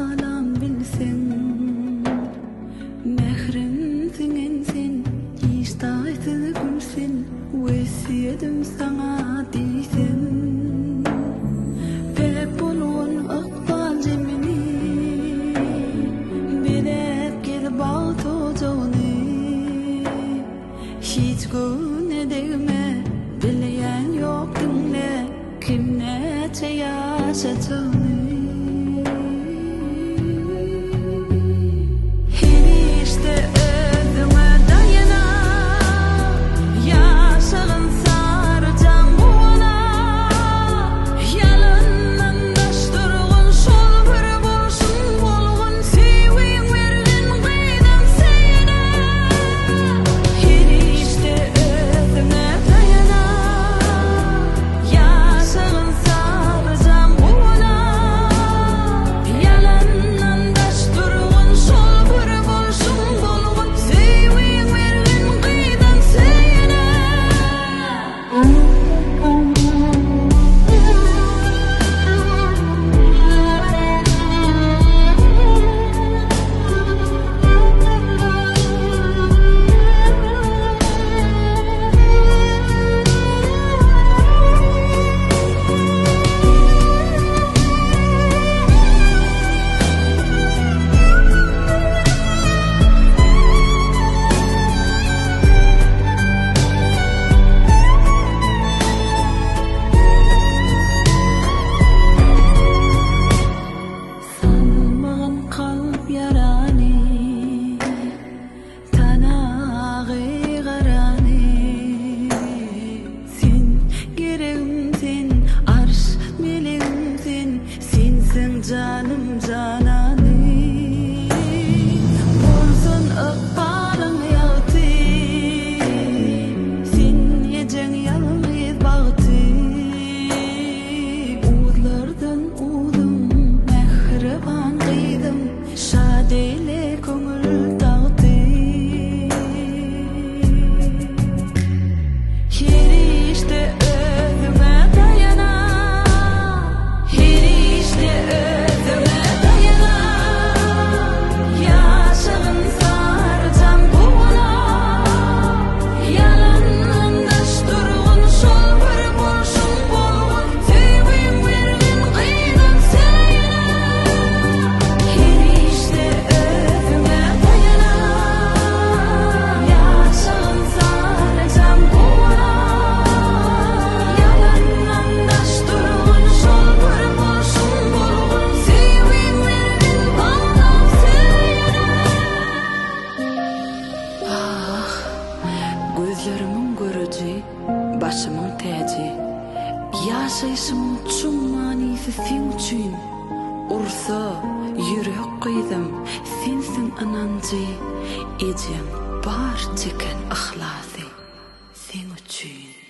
salam bilsen mehrimsin sen iştahsız gülsen vesiyetim sana diysen pek bulun akbal cemini bilep gelip al tocağını hiç güne değme bileyen yok dinle kim neçe yaşatığını canım cananı olsun ıkbalın yağdı sen yecen yalnız bağdı uğurlardan uğdum mehriban kıydım şadeyle köngül dağıdı her işte özüme dayana her işte gözlerimin görücü, başımın teci yaşayışımın çoğun manisi sen üçün ursa yürek kıydım sensin inancı ecem bar çeken ahlası sen üçün